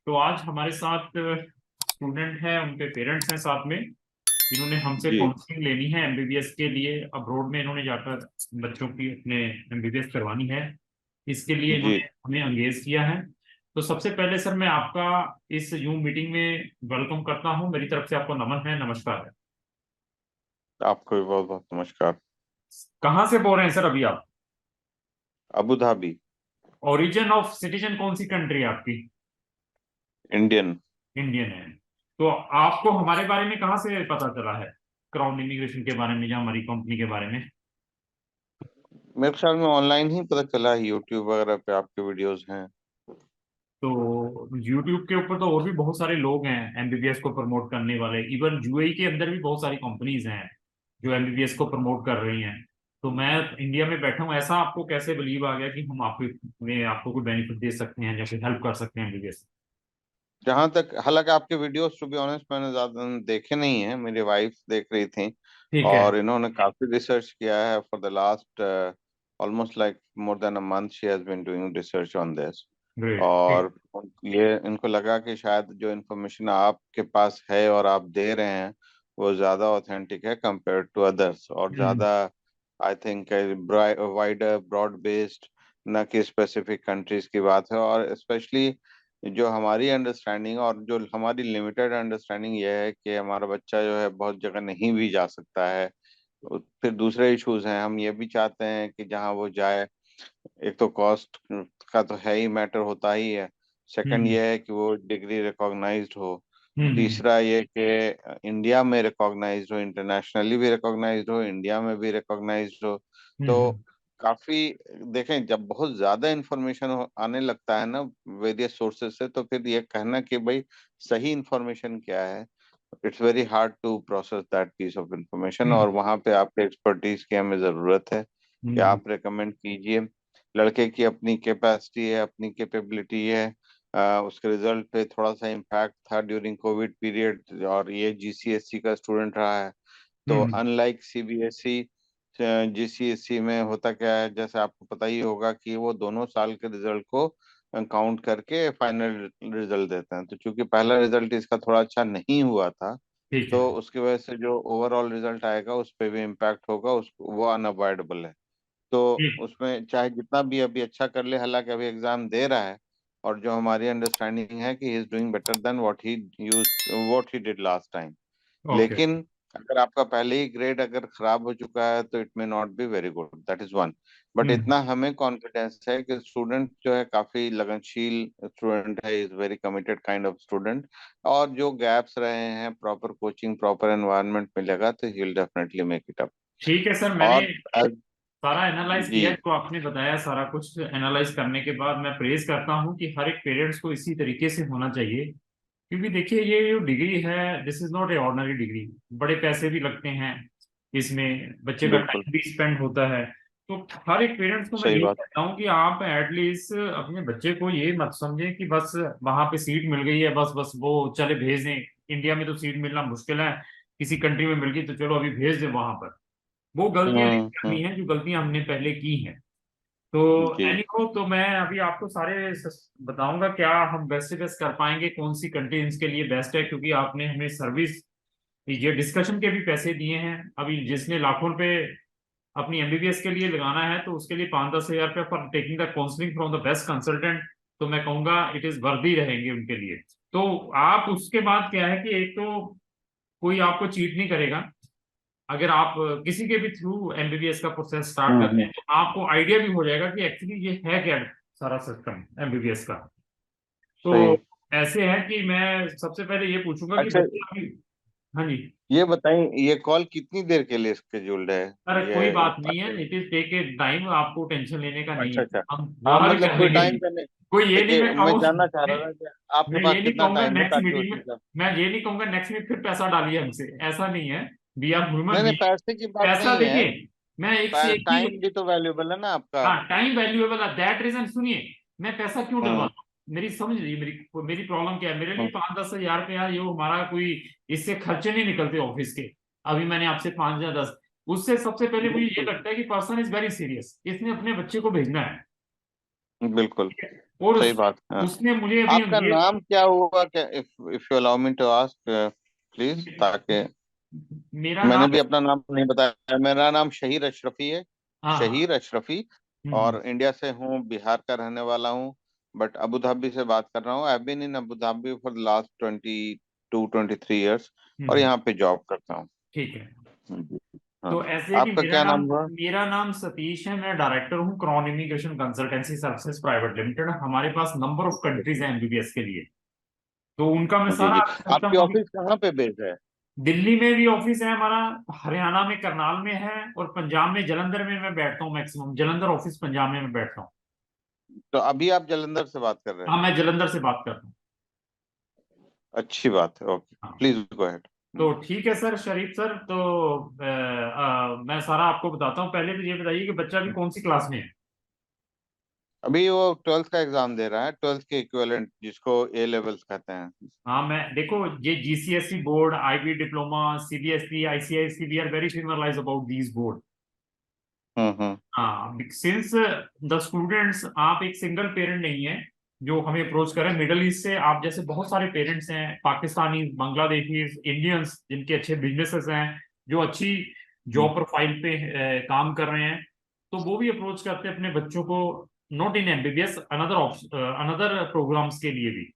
तो आज हमारे साथ स्टूडेंट हैं, उनके पेरेंट्स हैं साथ में। इन्होंने हमसे जी। काउंसलिंग लेनी है एमबीबीएस के लिए। अब्रॉड में इन्होंने जाकर बच्चों की अपने एमबीबीएस करवानी है। इसके लिए जी। इन्होंने हमें एंगेज किया है। तो सबसे पहले सर मैं आपका इस जूम मीटिंग में वेलकम करता हूं। मेरी तरफ से आपको नमन है, नमस्कार है। आपको भी बहुत बहुत नमस्कार। कहाँ से बोल रहे हैं सर अभी आप? Abu Dhabi. Origin of citizen कौन सी कंट्री है आपकी? इंडियन। इंडियन है। तो आपको हमारे बारे में कहाँ से पता चला है, क्राउन इमिग्रेशन के बारे में या हमारी कंपनी के बारे में? मेरे ख्याल में ऑनलाइन ही पता चला है, यूट्यूब वगैरह पे आपके वीडियोस हैं। तो YouTube के ऊपर तो और भी बहुत सारे लोग हैं एमबीबीएस को प्रमोट करने वाले। इवन यूएई के अंदर भी बहुत सारी कंपनीज हैं जो एमबीबीएस को प्रमोट कर रही हैं। तो मैं इंडिया में बैठा हूँ, ऐसा आपको कैसे बिलीव आ गया कि हम आपको कोई बेनिफिट दे सकते हैं या फिर हेल्प कर सकते हैं एमबीबीएस? जहाँ तक, हालांकि आपके वीडियोस टू बी ऑनेस्ट मैंने ज्यादा देखे नहीं है, मेरी वाइफ देख रही थी। ठीक है। और इन्होंने काफी रिसर्च किया है for the last almost like more than a month she has been doing research on this. Great. ठीक। और ये इनको लगा कि शायद जो इन्फॉर्मेशन आपके पास है और आप दे रहे हैं वो ज्यादा ऑथेंटिक है कंपेयर टू अदर्स, और हम्म। ज्यादा I think wider broad based, न कि स्पेसिफिक कंट्रीज की बात है। और स्पेशली जो हमारी अंडरस्टैंडिंग और जो हमारी लिमिटेड अंडरस्टैंडिंग ये है कि हमारा बच्चा जो है बहुत जगह नहीं भी जा सकता है। फिर दूसरे इश्यूज हैं, हम ये भी चाहते हैं कि जहाँ वो जाए, एक तो कॉस्ट का तो है ही, मैटर होता ही है। सेकंड हम्म। ये है कि वो डिग्री रिकॉग्नाइज्ड हो। हम्म। तीसरा ये कि इंडिया में रिकॉग्नाइज्ड हो, इंटरनेशनली भी रिकॉग्नाइज्ड हो, इंडिया में भी रिकॉग्नाइज्ड हो। तो हम्म। काफी, देखें, जब बहुत ज्यादा इंफॉर्मेशन आने लगता है ना वेरियस सोर्सेज से, तो फिर ये कहना कि भाई सही इंफॉर्मेशन क्या है, it's very hard to process that piece of information. Hmm. और वहाँ पे आपके एक्सपर्टीज की हमें जरूरत है कि हम्म। आप रेकमेंड कीजिए। लड़के की अपनी कैपेसिटी है, अपनी कैपेबिलिटी है। उसके रिजल्ट पे थोड़ा सा इम्पैक्ट था ड्यूरिंग कोविड पीरियड, और ये जीसीएससी का स्टूडेंट रहा है। तो हम्म। अनलाइक सीबीएसई, जीसीएससी में होता क्या है, जैसे आपको पता ही होगा कि वो दोनों साल के रिजल्ट को काउंट करके फाइनल रिजल्ट देते हैं। तो चूंकि पहला रिजल्ट इसका थोड़ा अच्छा नहीं हुआ था, ठीक है। तो उसकी वजह से जो ओवरऑल रिजल्ट आएगा उस पर भी इम्पैक्ट होगा, उस वो अनअवॉइडेबल है। तो ठीक। उसमें चाहे जितना भी अभी अच्छा कर ले, हालांकि अभी एग्जाम दे रहा है, और जो हमारी अंडरस्टैंडिंग है कि he is doing better than what he did last time. Okay. लेकिन अगर आपका पहले ही ग्रेड अगर खराब हो चुका है तो it may not be very good, that is one. But hmm. इतना हमें कॉन्फिडेंस है कि स्टूडेंट जो है काफी लगनशील स्टूडेंट है, is very committed kind of student. और जो गैप्स रहे हैं, प्रॉपर कोचिंग प्रॉपर एनवायरनमेंट मिलेगा तो he will definitely make it up. ठीक है सर, मैंने और सारा एनालाइज जी। किया जो आपने बताया। सारा कुछ एनालाइज करने के बाद मैं प्रेज करता हूँ कि हर एक पेरेंट्स को इसी तरीके से होना चाहिए। क्योंकि देखिए ये जो डिग्री है, this is not a ordinary degree. बड़े पैसे भी लगते हैं इसमें, बच्चे का बिल्कुल टाइम भी स्पेंड होता है। तो हर एक पेरेंट्स को मैं सही यही बात। कहता हूँ कि आप एटलीस्ट अपने बच्चे को ये मत समझें कि बस वहां पे सीट मिल गई है, बस बस वो चले भेज दें। इंडिया में तो सीट मिलना मुश्किल है, किसी कंट्री में मिल गई तो चलो अभी भेज दें वहां पर। वो गलतियां नहीं करनी हम्म। है जो गलतियां हमने पहले की हैं। तो जी। एनीहो, तो मैं अभी आपको सारे बताऊंगा क्या हम बेस्ट से बेस्ट कर पाएंगे, कौन सी कंट्री इनके लिए बेस्ट है। क्योंकि आपने हमें सर्विस, ये डिस्कशन के भी पैसे दिए हैं। अभी जिसने लाखों रुपए अपनी एमबीबीएस के लिए लगाना है तो उसके लिए 5-10 हजार रुपये for taking the counselling from the best consultant. तो मैं कहूंगा इट इज वर्दी रहेंगे उनके लिए। तो आप उसके बाद क्या है कि एक तो कोई आपको चीट नहीं करेगा। अगर आप किसी के भी थ्रू एमबीबीएस का प्रोसेस स्टार्ट करते हम्म। हैं तो आपको आइडिया भी हो जाएगा कि एक्चुअली ये है क्या, सारा सिस्टम एमबीबीएस का। तो सही। ऐसे है कि मैं सबसे पहले ये पूछूंगा कि अच्छा, बच्चा अभी। हाँ जी। ये बताएं, ये कॉल कितनी देर के लिए स्केड्यूल्ड है? अरे कोई ये बात नहीं है, it is take a time, आपको टेंशन लेने का नहीं अच्छा है। अच्छा। हम हाँ, दोबारा भी मतलब कर कोई लेंगे। टाइम का नहीं। कोई ये नहीं देखिए, मैं मैं कहूँ, जानना चाह रहा था कि आपके मैं पास ये नहीं कितना कहूंगा टाइम है, नेक्स्ट ताकि मीटिंग उस में, हिसाब। मैं ये नहीं कहूंगा नेक्स्ट वीक फिर पैसा डालिए हमसे, ऐसा नहीं है। वी आर ह्यूमन नहीं नहीं, बीइंग। पैसे की बात पैसा नहीं है। देखिए, मैं एक से एक ही। टाइम भी तो वैल्यूबल है ना आपका। हाँ, टाइम वैल्यूएबल है, दैट रीजन। सुनिए, मैं पैसा क्यों हम्म। डलवाता हूँ, मेरी समझ लीजिए, मेरी मेरी प्रॉब्लम क्या है। मेरे लिए हम्म। 5-10 हजार रुपया ये हमारा कोई इससे खर्चे नहीं निकलते ऑफिस के। अभी मैंने आपसे 5 या 10, उससे सबसे पहले मुझे ये बिल्कुल लगता है कि पर्सन इज वेरी सीरियस, इसने अपने बच्चे को भेजना है। बिल्कुल। और सही बात है। उसने मुझे अभी आपका नाम क्या हुआ, क्या, if you allow me to ask please, ताकि मेरा मैंने नाम, भी अपना नाम नहीं बताया। मेरा नाम शहीर अशरफी है, हाँ हाँ, शहीर अशरफी। और इंडिया से हूँ, बिहार का रहने वाला हूँ, बट अबू धाबी से बात कर रहा हूँ। I been in Abu Dhabi for the last 22-23 years, और हम्म, यहाँ पे जॉब करता हूँ। ठीक है। जी। हाँ। तो ऐसे है कि आपका क्या नाम हुआ? मेरा नाम सतीश है, मैं डायरेक्टर हूँ Cron immigration consultancy services private limited. हमारे पास नंबर ऑफ कंट्रीज हैं एमबीबीएस के लिए, तो उनका मैं जी सारा जी। सिस्टम आपकी अभी, ऑफिस कहाँ पे बेस्ड है? दिल्ली में भी ऑफिस है हमारा, हरियाणा में करनाल में है, और पंजाब में जलंधर में मैं बैठता हूँ। मैक्सिमम जलंधर ऑफिस पंजाब में मैं बैठता हूँ। तो अभी आप जलंधर से बात कर रहे हाँ, हैं? मैं जलंधर से बात करता हूँ। अच्छी बात है, ओके, हाँ, प्लीज गो अहेड। तो ठीक है सर, शरीफ सर, तो मैं सारा आपको बताता हूँ। पहले तो ये बताइए कि बच्चा भी कौन सी क्लास में है। अभी वो 12th का एग्जाम दे रहा है, 12th के इक्विवेलेंट जिसको ए लेवल्स कहते हैं। हाँ, मैं देखो, ये GCSE board, IB diploma, CBSE, ICIC, we are very familiarize about these board. Hmm. हाँ, सिंस द स्टूडेंट्स, आप एक सिंगल पेरेंट नहीं है जो हमें अप्रोच करें। मिडल ईस्ट से आप जैसे बहुत सारे पेरेंट्स हैं, पाकिस्तानी, बांग्लादेशी, इंडियंस, जिनके अच्छे बिजनेसेस हैं, जो अच्छी हम्म। जॉब प्रोफाइल पे काम कर रहे हैं, तो वो भी अप्रोच करते हैं अपने बच्चों को, not in MBBS, another another programs के लिए भी।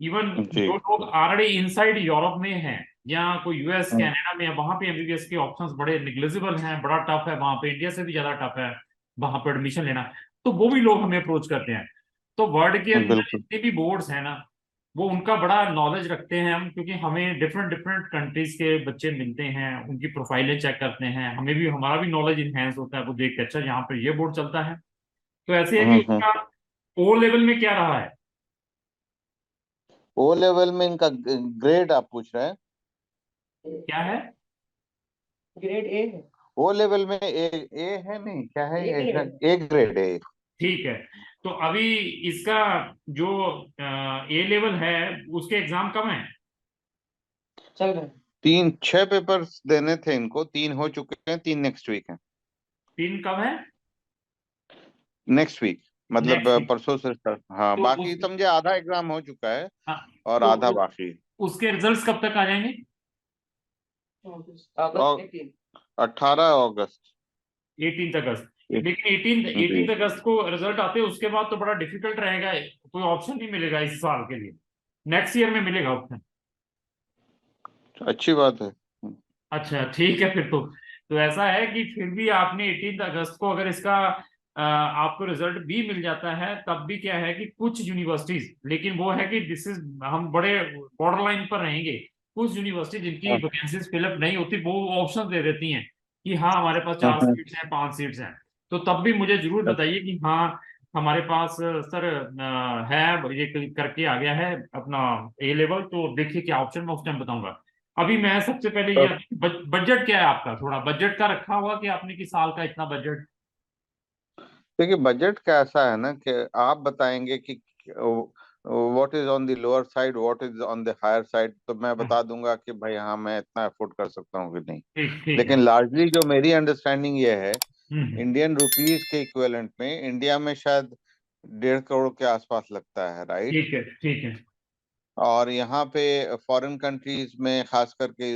इवन जी। जो लोग ऑलरेडी इनसाइड यूरोप में हैं, या कोई यूएस हम्म। कनाडा में है, वहां पे एमबीबीएस के ऑप्शंस बड़े निग्लिजिबल हैं, बड़ा टफ है वहां पे, इंडिया से भी ज्यादा टफ है वहां पर एडमिशन लेना। तो वो भी लोग हमें अप्रोच करते हैं। तो वर्ल्ड के अंदर बिल्कुल। जितने भी बोर्ड्स हैं ना, वो उनका बड़ा नॉलेज रखते हैं हम, क्योंकि हमें डिफरेंट डिफरेंट कंट्रीज के बच्चे मिलते हैं, उनकी प्रोफाइलें चेक करते हैं, हमें भी, हमारा भी नॉलेज इनहेंस होता है वो देख के, अच्छा यहाँ पर ये बोर्ड चलता है। तो ऐसे है कि हम्म। उसका ओ लेवल में क्या रहा है। ओ लेवल में इनका ग्रेड आप पूछ रहे हैं? क्या है? ग्रेड ए है। ओ लेवल में ए है, नहीं क्या है, ए ग्रेड ए ग्रेड है। ठीक है। तो अभी इसका जो ए लेवल है, उसके एग्जाम कब है? चल रहा है। 6 पेपर्स देने थे इनको, 3 हो चुके हैं, 3 नेक्स्ट वीक है। 3 कब है? नेक्स्ट वीक, मतलब नेक्स्ट वीक। परसों से start। हाँ, तो बाकी उस, समझे आधा एग्जाम हो चुका है हाँ, और तो आधा बाकी। उसके रिजल्ट्स कब तक आ जाएंगे? अगस्त और 18। 18 अगस्त। 18 अगस्त। लेकिन 18 जी। अगस्त को रिजल्ट आते हैं, उसके बाद तो बड़ा डिफिकल्ट रहेगा, कोई ऑप्शन नहीं मिलेगा इस साल के लिए, नेक्स्ट ईयर में मिलेगा ऑप्शन। अच्छी बात है। अच्छा, ठीक है फिर तो ऐसा है कि फिर भी आपने 18 अगस्त को अगर इसका आपको रिजल्ट भी मिल जाता है, तब भी क्या है कि कुछ यूनिवर्सिटीज, लेकिन वो है कि दिस इज, हम बड़े बॉर्डर लाइन पर रहेंगे। कुछ यूनिवर्सिटी जिनकी हाँ। वैकेंसीज फिलअप नहीं होती, वो ऑप्शन दे देती हैं कि हाँ हमारे पास 4 हम्म। सीट्स हैं, 5 सीट्स हैं। तो तब भी मुझे जरूर बताइए कि हाँ हमारे पास सर है, ये करके आ गया है अपना ए लेवल, तो देखिए क्या ऑप्शन, मैं उस टाइम बताऊंगा। अभी मैं सबसे पहले ये, बजट क्या है आपका, थोड़ा बजट का रखा हुआ कि आपने कि साल का इतना बजट? देखिए, बजट का ऐसा है ना कि आप बताएंगे कि what is on the lower side, what is on the higher side, तो मैं हाँ, बता दूंगा कि भाई हाँ मैं इतना अफोर्ड कर सकता हूँ कि नहीं। ठीक ठीक है। लेकिन लार्जली जो मेरी अंडरस्टैंडिंग ये है, हम्म, इंडियन रुपीस के इक्विवेलेंट में इंडिया में शायद 1.5 करोड़ के आसपास लगता है, राइट? ठीक है, ठीक है। और यहाँ पे फॉरेन कंट्रीज में खास करके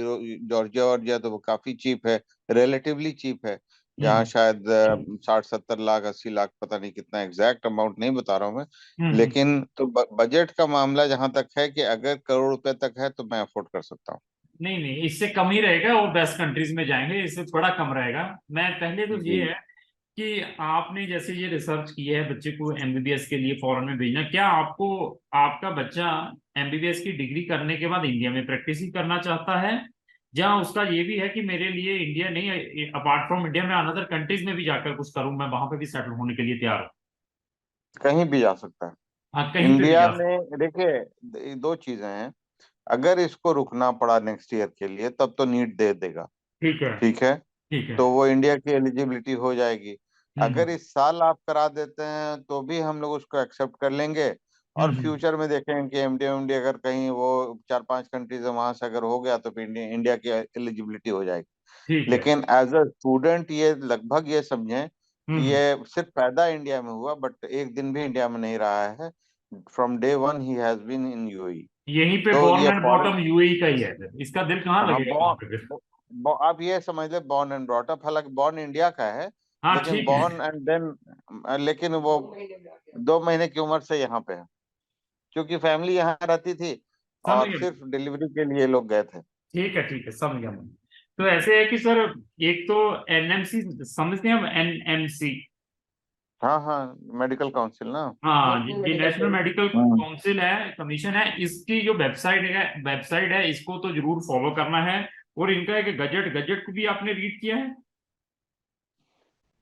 जॉर्जिया वॉर्जिया तो वो काफी चीप है, रिलेटिवली चीप है। जहाँ हम्म, शायद 60-70 लाख 80 लाख, पता नहीं कितना एग्जैक्ट अमाउंट नहीं बता रहा हूँ मैं। हम्म। लेकिन तो बजट का मामला जहां तक है कि अगर करोड़ रुपए तक है तो मैं अफोर्ड कर सकता हूँ। नहीं नहीं, इससे कम ही रहेगा, और बेस्ट कंट्रीज में जाएंगे, इससे थोड़ा कम रहेगा। मैं पहले तो ये जी। है कि आपने जैसे ये रिसर्च की है बच्चे को एमबीबीएस के लिए फॉरेन में भेजना, क्या आपको, आपका बच्चा एमबीबीएस की डिग्री करने के बाद इंडिया में प्रैक्टिस ही करना चाहता है, जहाँ उसका ये भी है कि मेरे लिए इंडिया नहीं, अपार्ट फ्रॉम इंडिया में अनदर कंट्रीज में भी जाकर कुछ करूं, मैं वहां पे भी सेटल होने के लिए तैयार हूँ? कहीं भी जा सकता है। हाँ, कहीं पे भी इंडिया जा सकता। में देखिए, दो चीजें हैं। अगर इसको रुकना पड़ा नेक्स्ट ईयर के लिए तब तो नीट दे देगा, ठीक है, ठीक है, ठीक है। तो वो इंडिया की एलिजिबिलिटी हो जाएगी। हम्म, अगर इस साल आप करा देते हैं तो भी हम लोग उसको एक्सेप्ट कर लेंगे। और हम्म। फ्यूचर में देखेंगे कि एमडी अगर कहीं वो 4-5 कंट्रीज है वहां से अगर हो गया तो फिर इंडिया इंडिया की एलिजिबिलिटी हो जाएगी। ठीक है। लेकिन एज अ स्टूडेंट ये लगभग ये समझें कि ये सिर्फ पैदा इंडिया में हुआ, बट एक दिन भी इंडिया में नहीं रहा है। फ्रॉम डे वन ही हैज बीन इन यूएई। यहीं पे तो बॉर्न ये एंड फॉरेन, बॉटम यूएई का ही है फिर। इसका दिल कहाँ हाँ, लगेगा वहां पे फिर? आप ये समझ ले, बॉर्न एंड ब्रॉट अप, हालांकि बॉर्न इंडिया का है, हाँ लेकिन ठीक है, बॉर्न एंड देन, लेकिन वो 2 महीने की उम्र से यहाँ पे है, क्योंकि फैमिली यहाँ रहती थी समझ और गया। सिर्फ डिलीवरी के लिए लोग गए थे। ठीक है समझ गया मैं। तो ऐसे है कि सर, एक तो एनएमसी समझते हैं हम, एनएमसी। हाँ हाँ, मेडिकल काउंसिल ना। हाँ, नेशनल ये मेडिकल नेशनल मेडिकल हम्म। काउंसिल है, कमीशन है, इसकी जो वेबसाइट है इसको तो जरूर फॉलो करना है। और इनका एक गजट को भी आपने रीड किया है?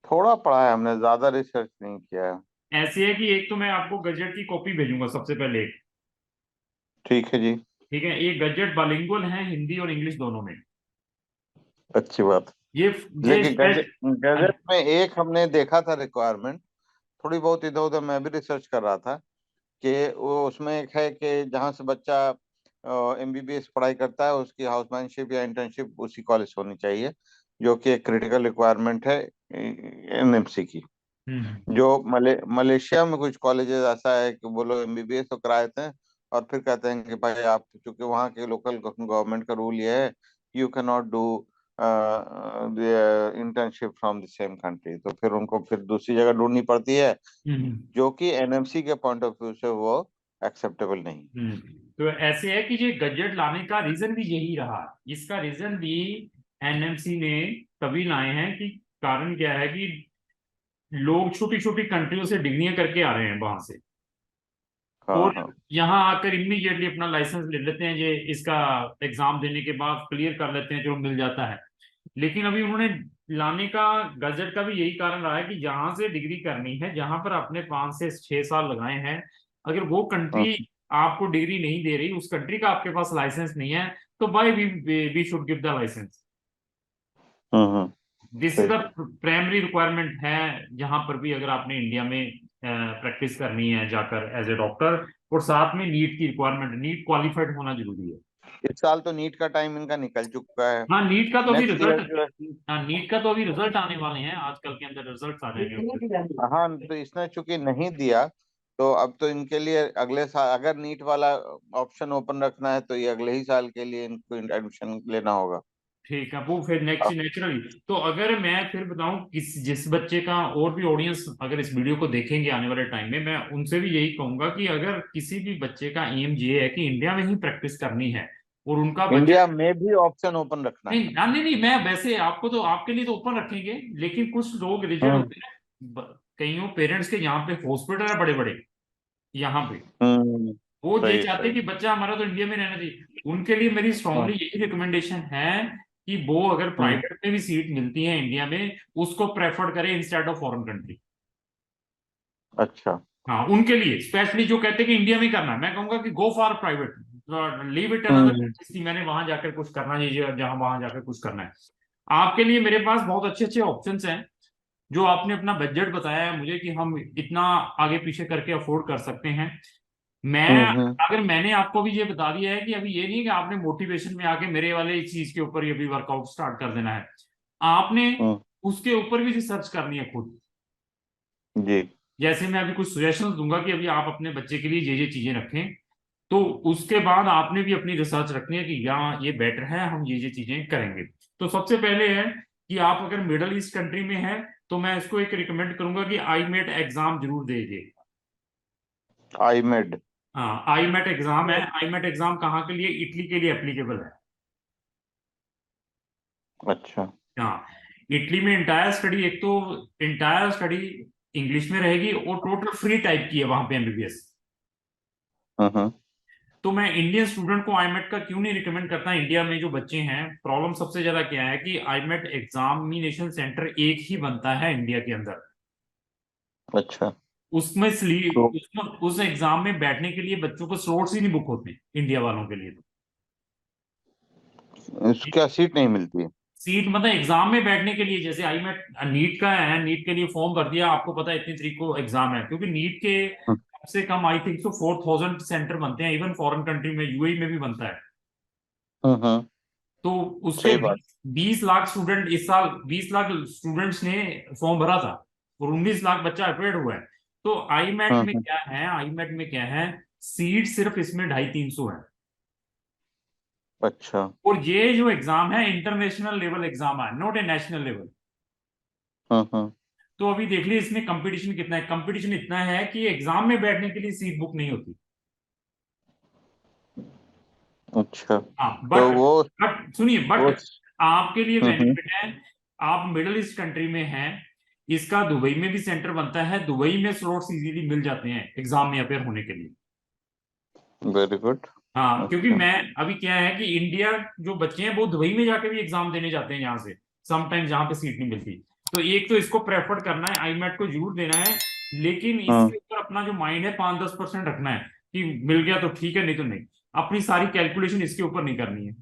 थोड़ा पढ़ा है हमने, ज्यादा रिसर्च नहीं किया है। ऐसे है कि एक तो मैं आपको गजट की कॉपी भेजूंगा सबसे पहले। ठीक है जी। ठीक है, ये गजट बालिंगुअल है, हिंदी और इंग्लिश दोनों में। अच्छी बात। ये ये लेकिन गजट में एक हमने देखा था रिक्वायरमेंट, थोड़ी बहुत इधर उधर मैं भी रिसर्च कर रहा था, कि वो उसमें एक है कि जहाँ से बच्चा एमबीबीएस पढ़ाई करता है, उसकी हाउसमैनशिप या इंटर्नशिप उसी कॉलेज से होनी चाहिए, जो कि एक क्रिटिकल रिक्वायरमेंट है एनएमसी की। हम्म जो मलेशिया में कुछ कॉलेजेस ऐसा है कि वो लोग एमबीबीएस तो कराते हैं, और फिर कहते हैं कि भाई आप, चूंकि वहाँ के लोकल गवर्नमेंट का रूल ये है, you can not do internship from the same country, तो फिर उनको फिर दूसरी जगह ढूंढनी पड़ती है, हम्म जो कि एनएमसी के पॉइंट ऑफ व्यू से वो एक्सेप्टेबल नहीं। हम्म। तो ऐसे है कि ये गजट लाने का रीजन भी यही रहा। इसका रीजन भी एनएमसी ने तभी लाए हैं कि कारण क्या है कि लोग छोटी छोटी कंट्रियों से डिग्रियां करके आ रहे हैं वहां से, हाँ और हाँ। यहाँ आकर इमीडिएटली अपना लाइसेंस ले लेते हैं। ये इसका एग्जाम देने के बाद क्लियर कर लेते हैं, जो मिल जाता है। लेकिन अभी उन्होंने लाने का, गजट का भी यही कारण रहा है कि जहां से डिग्री करनी है, जहां पर आपने 5 से 6 साल लगाए हैं, अगर वो कंट्री हम्म आपको डिग्री नहीं दे रही, उस कंट्री का आपके पास लाइसेंस नहीं है, तो by we should give the licence. Hmm. This is सही। द प्राइमरी रिक्वायरमेंट है। जहां पर भी अगर आपने इंडिया में प्रैक्टिस करनी है जाकर एज ए डॉक्टर, और साथ में नीट की रिक्वायरमेंट, नीट क्वालिफाइड होना जरूरी है। इस साल तो नीट का टाइम इनका निकल चुका है। हाँ, नीट का तो अभी नेक्स्ट ईयर रिजल्ट, जो है, हाँ नीट का तो अभी रिजल्ट आने वाले हैं, आजकल के अंदर रिजल्ट आ जाएंगे उसके। हाँ, तो इसने चूंकि नहीं दिया, तो अब तो इनके लिए अगले साल अगर नीट वाला ऑप्शन ओपन रखना है, तो ये अगले ही साल के लिए इनको एडमिशन लेना होगा। ठीक है, वो फिर नेक्स्ट अब नेचुरली। तो अगर मैं फिर बताऊं, जिस बच्चे का, और भी ऑडियंस अगर इस वीडियो को देखेंगे आने वाले टाइम में, मैं उनसे भी यही कहूंगा कि अगर किसी भी बच्चे का एम ये है कि इंडिया में ही प्रैक्टिस करनी है, और उनका इंडिया बजट, में भी ऑप्शन ओपन रखना है। नहीं, मैं वैसे आपको तो, आपके लिए तो ओपन रखेंगे, लेकिन कुछ लोग रिजिड हम्म होते हैं ना, कईयों पेरेंट्स के यहाँ पे हॉस्पिटल है बड़े बड़े यहाँ पे, हम्म। वो ये सही चाहते हैं सही। कि बच्चा हमारा तो इंडिया में रहना चाहिए। उनके लिए मेरी हाँ। स्ट्रांगली यही रिकमेंडेशन है कि वो अगर हम्म। प्राइवेट में भी सीट मिलती है इंडिया में, उसको प्रेफर करें इंस्टेड ऑफ फॉरेन कंट्री। अच्छा। हाँ, उनके लिए स्पेशली जो कहते हैं कि इंडिया में ही करना है, मैं कहूंगा कि go for private, leave it hmm another, मैंने वहां जाकर कुछ करना चाहिए, जहां वहां जाकर कुछ करना है। आपके लिए मेरे पास बहुत अच्छे अच्छे ऑप्शंस हैं। जो आपने अपना बजट बताया है मुझे कि हम इतना आगे पीछे करके अफोर्ड कर सकते हैं, मैं, हम्म। अगर मैंने आपको भी ये बता दिया है कि अभी ये नहीं कि आपने मोटिवेशन में आके मेरे वाले इस चीज के ऊपर ही अभी वर्कआउट स्टार्ट कर देना है, आपने हम्म। उसके ऊपर भी रिसर्च करनी है खुद। जी। जैसे मैं अभी कुछ सजेशंस दूंगा कि अभी आप अपने बच्चे के लिए ये चीजें रखें, तो उसके बाद आपने भी अपनी रिसर्च रखनी है कि यहाँ ये बेटर है, हम ये चीजें करेंगे। तो सबसे पहले है कि आप अगर मिडल ईस्ट कंट्री में है, तो मैं इसको एक रिकमेंड करूंगा कि आई मेट एग्जाम जरूर दीजिए। I made. हाँ, आई मेट एग्जाम है। आई मेट एग्जाम कहाँ के लिए? इटली के लिए एप्लीकेबल है। अच्छा। हाँ, इटली में इंटायर स्टडी, एक तो इंटायर स्टडी इंग्लिश में रहेगी, और टोटल फ्री टाइप की है वहां पे एमबीबीएस। हम्म। तो मैं इंडियन स्टूडेंट को आईमेट का क्यों नहीं रिकमेंड करता? इंडिया में जो बच्चे हैं, प्रॉब्लम सबसे ज्यादा क्या है कि आईमेट एग्जामिनेशन सेंटर एक ही बनता है इंडिया के अंदर। अच्छा। उसमें तो उस एग्जाम में बैठने के लिए बच्चों को स्लॉट्स ही नहीं बुक होते इंडिया वालों के लिए। तो क्या सीट नहीं मिलती है? सीट मतलब एग्जाम में बैठने के लिए, जैसे आई मेट नीट का है, नीट के लिए फॉर्म भर दिया, आपको पता है इतनी तारीख को एग्जाम है, क्योंकि नीट के हम्म कम से कम आई थिंक सो 4000 सेंटर बनते हैं, इवन फॉरेन कंट्री में, यूएई में भी बनता है। हम्म। तो उसके सही बात। 20 लाख स्टूडेंट इस साल, 20 लाख स्टूडेंट्स ने फॉर्म भरा था। और 19 लाख बच्चा अपेड हुआ है। तो आईमेट में हम्म, क्या है, आईमेट में क्या है, सीट सिर्फ इसमें 250-300 है। अच्छा। और ये जो एग्जाम है इंटरनेशनल लेवल एग्जाम है, नॉट ए नेशनल लेवल। हम्म। तो अभी देख लीजिए इसमें कंपटीशन कितना है, कंपटीशन इतना है कि एग्जाम में बैठने के लिए सीट बुक नहीं होती। अच्छा। हाँ तो बट सुनिए, वो बट आपके लिए हम्म। बेनिफिट है। आप मिडिल ईस्ट कंट्री में हैं, इसका दुबई में भी सेंटर बनता है, दुबई में स्लॉट्स इजीली मिल जाते हैं एग्जाम में अपेयर होने के लिए। Very good. हाँ क्योंकि अच्छा। मैं अभी क्या है कि इंडिया जो बच्चे हैं वो दुबई में जाके भी एग्जाम देने जाते हैं यहाँ से, समटाइम्स जहाँ पे सीट नहीं मिलती। तो एक तो इसको प्रेफर करना है, आईमेट को जरूर देना है, लेकिन हाँ, इसके ऊपर अपना जो माइंड है 5-10% रखना है कि मिल गया तो ठीक है, नहीं तो नहीं। अपनी सारी कैलकुलेशन इसके ऊपर नहीं करनी है।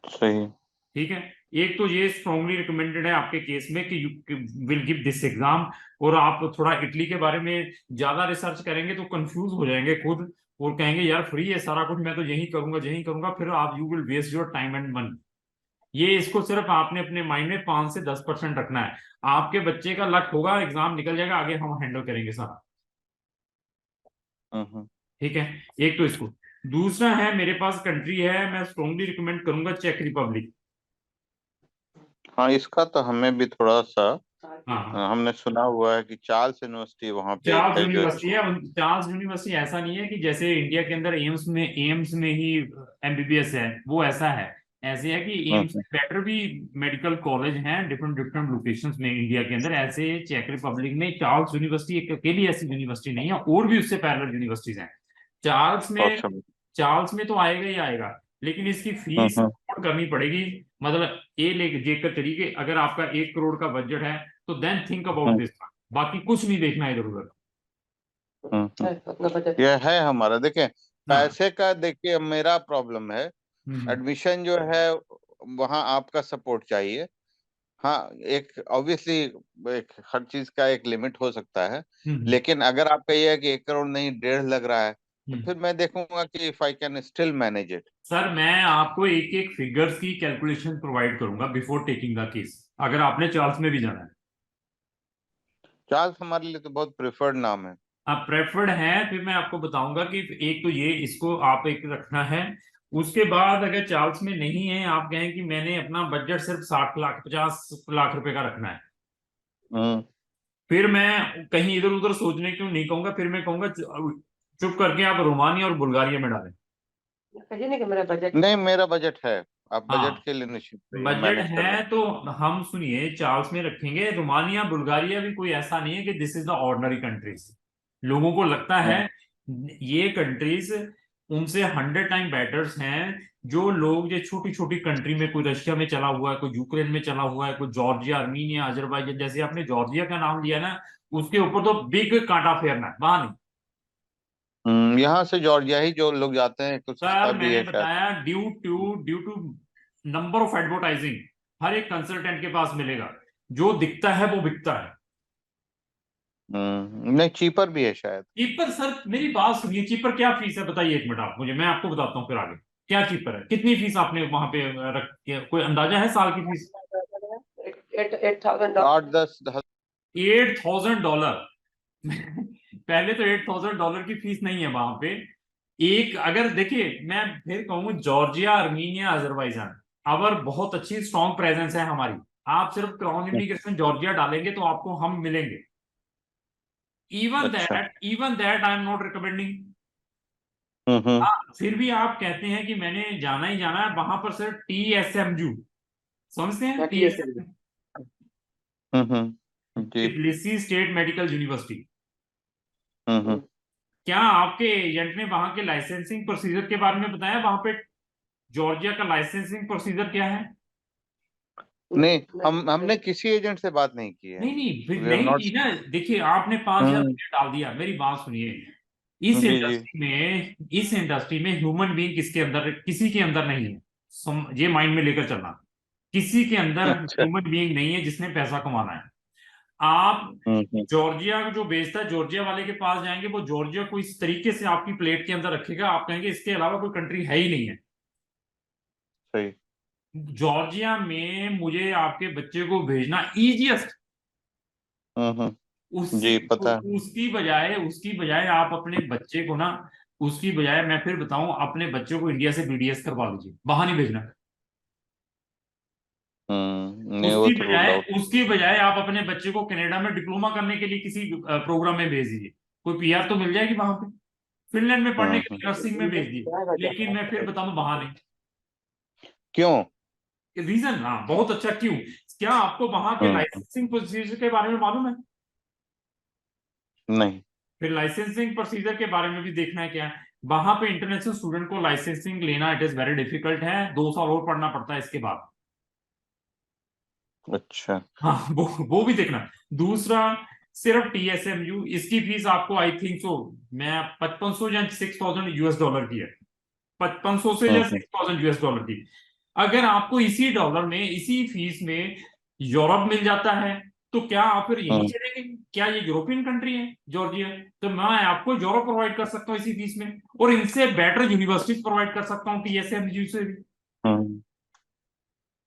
सही। ठीक है। एक तो ये स्ट्रांगली रिकमेंडेड है आपके केस में कि you will give this exam. और आप थोड़ा इटली के बारे में ज्यादा रिसर्च करेंगे तो कंफ्यूज हो जाएंगे खुद, और कहेंगे यार फ्री है सारा कुछ, मैं तो यही करूंगा यही करूंगा, फिर आप you will waste your time and money. ये इसको सिर्फ आपने अपने माइंड में 5 से 10% रखना है। आपके बच्चे का लक होगा, एग्जाम निकल जाएगा, आगे हम हैंडल करेंगे सारा। हम्म। ठीक है। एक तो इसको, दूसरा है मेरे पास कंट्री है, मैं स्ट्रांगली रिकमेंड करूंगा चेक रिपब्लिक। हाँ, इसका तो हमें भी थोड़ा सा हाँ हाँ। हमने सुना हुआ है कि चार्ल्स यूनिवर्सिटी वहाँ पे एक चार्ल्स है जो यूनिवर्सिटी अच्छी। है। चार्ल्स यूनिवर्सिटी ऐसा नहीं है कि जैसे इंडिया के अंदर एम्स में ही एमबीबीएस है, वो ऐसा है। ऐसे है कि एम्स हम्म। में बेटर भी मेडिकल कॉलेज हैं डिफरेंट डिफरेंट लोकेशंस में इंडिया के अंदर, ऐसे चेक रिपब्लिक में चार्ल्स यूनिवर्सिटी एक अकेली ऐसी यूनिवर्सिटी नहीं है, और भी उससे पैरेलल यूनिवर्सिटीज हैं। चार्ल्स में ऑसम। चार्ल्स में तो आएगा ही आएगा, लेकिन इसकी फीस हम्म। अफोर्ड करनी पड़ेगी। मतलब ये लेके देखकर चलिए कि अगर आपका 1 करोड़ का बजट है तो then think about hmm. This. बाकी कुछ नहीं देखना है इधर उधर। अपना बजट। ये है हमारा, देखें, हाँ। पैसे का देखिए मेरा प्रॉब्लम है। हम्म एडमिशन जो है वहाँ आपका सपोर्ट चाहिए। हाँ, एक ऑब्वियसली एक हर चीज का एक लिमिट हो सकता है। हम्म लेकिन अगर आप कहिए कि 1 करोड़ नहीं 1.5 लग रहा है, तो हम्म। फिर मैं देखूंगा कि if I can still manage it. Sir मैं आपको एक एक फिगर्स की कैलकुलेशन प्रोवाइड करूंगा बिफोर टेकिंग द केस, अगर आपने चार्ल्स में भी जाना है। चार्ल्स हमारे लिए तो बहुत प्रेफर्ड नाम है। आप प्रेफर्ड है, फिर मैं आपको बताऊंगा कि एक तो ये इसको आप एक रखना है। उसके बाद अगर चार्ल्स में नहीं है, आप कहें कि मैंने अपना बजट सिर्फ 60 लाख 50 लाख रुपए का रखना है, हम्म। फिर मैं कहीं इधर उधर सोचने क्यों नहीं कहूंगा, फिर मैं कहूंगा चुप करके आप रोमानिया और बुल्गारिया में डालें। कहिए नहीं कि मेरा बजट। नहीं, मेरा बजट है। आप बजट हाँ के लिए निश्चित रहिए, हम बजट मैनेज कर है लेंगे। तो हम सुनिए चार्ल्स में रखेंगे। रोमानिया बुल्गारिया भी कोई ऐसा नहीं है कि this is the ordinary countries. लोगों को लगता है हम्म। ये कंट्रीज उनसे 100 टाइम बेटर्स हैं। जो लोग ये छोटी छोटी कंट्री में, कोई रशिया में चला हुआ है, कोई यूक्रेन में चला हुआ है, कोई जॉर्जिया अर्मीनिया अजरबैजान, जैसे आपने जॉर्जिया का नाम लिया ना, उसके ऊपर तो बिग कांटा फेरना है, वहां नहीं। यहाँ से जॉर्जिया ही जो लोग जाते हैं, कुछ सस्ता सर भी मैंने है शायद। बताया due to number of advertising, हर एक कंसल्टेंट के पास मिलेगा, जो दिखता है वो बिकता है। नहीं, चीपर भी है शायद। चीपर सर मेरी बात सुनिए, चीपर क्या फीस है बताइए एक मिनट आप मुझे, मैं आपको बताता हूँ फिर आगे। क्या चीपर है, कितनी फीस आपने वहां पे कोई अंदाजा है साल की फीस? 8,000 आठ दस $8,000। पहले तो $8,000 की फीस नहीं है वहां पे। एक अगर देखिए मैं फिर कहूँ जॉर्जिया अर्मीनिया अजरबैजान, अवर बहुत अच्छी स्ट्रॉन्ग प्रेजेंस है हमारी। आप सिर्फ क्राउन इमिग्रेशन जॉर्जिया डालेंगे तो आपको हम मिलेंगे। अच्छा। Even that I am not recommending. Hmm. हाँ फिर भी आप कहते हैं कि मैंने जाना ही जाना है वहां पर, सर TSMU समझते हैं? TSM। TSM जी। Tbilisi state medical university. हम्म। क्या आपके एजेंट ने वहां के लाइसेंसिंग प्रोसीजर के बारे में बताया? वहां पे जॉर्जिया का लाइसेंसिंग प्रोसीजर क्या है? नहीं, हमने किसी एजेंट से बात नहीं की है। नहीं नहीं फिर वी हैव नहीं नॉट। की ना। देखिए आपने 5,000 हम्म। रुपये डाल दिया, मेरी बात सुनिए। इस जी जी। इंडस्ट्री में इस इंडस्ट्री में ह्यूमन बीइंग किसके अंदर, किसी के अंदर नहीं है। ये माइंड में लेकर चलना, किसी के अंदर अच्छा। ह्यूमन बीइंग नहीं है जिसने पैसा कमाना है। आप हम्म। जॉर्जिया जो बेचता है, जॉर्जिया वाले के पास जाएंगे, वो जॉर्जिया को इस तरीके से आपकी प्लेट के अंदर रखेगा, आप कहेंगे इसके अलावा कोई कंट्री है ही नहीं है। सही। जॉर्जिया में मुझे आपके बच्चे को भेजना इजिएस्ट, उससे जी पता है। उसकी बजाय आप अपने बच्चे को ना, उसकी बजाय मैं फिर बताऊं, अपने बच्चों को इंडिया से बीडीएस करवा लीजिए, बाहर नहीं भेजना। नहीं वो तो रूल्ड आउट। उसकी बजाय आप अपने बच्चे को कनाडा में डिप्लोमा करने के लिए किसी प्रोग्राम में भेज दीजिए, कोई पीआर तो मिल जाएगी वहां पे। फिनलैंड में पढ़ने के हम्म। लिए नर्सिंग में भेज दिए, लेकिन मैं फिर बताऊं वहां नहीं। क्यों? रीजन, हाँ बहुत अच्छा, क्यों? क्या आपको वहां के हम्म। लाइसेंसिंग प्रोसीजर के बारे में मालूम है? नहीं। फिर लाइसेंसिंग प्रोसीजर के बारे में भी देखना है क्या है। वहां पे इंटरनेशनल स्टूडेंट को लाइसेंसिंग लेना इट इज वेरी डिफिकल्ट है, 2 साल और पढ़ना पड़ता है इसके बाद। अच्छा। हाँ, वो भी देखना। दूसरा, सिर्फ टीएसएमयू, इसकी फीस आपको आई थिंक सो, मैं 5500 या 6000 यूएस डॉलर की है, 5500 से या हम्म। 6000 यूएस डॉलर की। अगर आपको इसी डॉलर में, इसी फीस में यूरोप मिल जाता है, तो क्या आप फिर यहीं हम्म। चलेंगे? क्या ये यूरोपियन कंट्री है जॉर्जिया? तो मैं आपको यूरोप प्रोवाइड कर सकता हूँ इसी फीस में, और इनसे बेटर यूनिवर्सिटीज प्रोवाइड कर सकता हूँ टीएसएमयू से भी। हम्म।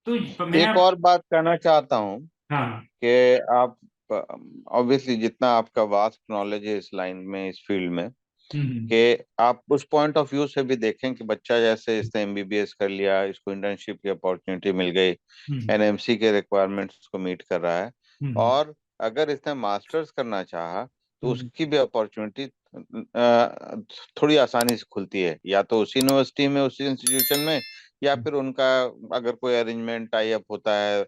तो मैं, एक और बात कहना चाहता हूँ हाँ, कि आप ऑब्वियसली जितना आपका वास्ट नॉलेज है इस लाइन में, इस फील्ड में, हम्म, कि आप उस पॉइंट ऑफ व्यू से भी देखें कि बच्चा जैसे इसने एमबीबीएस कर लिया, इसको इंटर्नशिप की अपॉर्चुनिटी मिल गई, हम्म, एनएमसी के रिक्वायरमेंट्स को मीट कर रहा है, हम्म, और अगर इसने मास्टर्स करना चाहा तो हम्म, उसकी भी अपॉर्चुनिटी थोड़ी आसानी से खुलती है, या तो उसी यूनिवर्सिटी में, उसी इंस्टीट्यूशन में, या फिर उनका अगर कोई अरेंजमेंट टाई अप होता है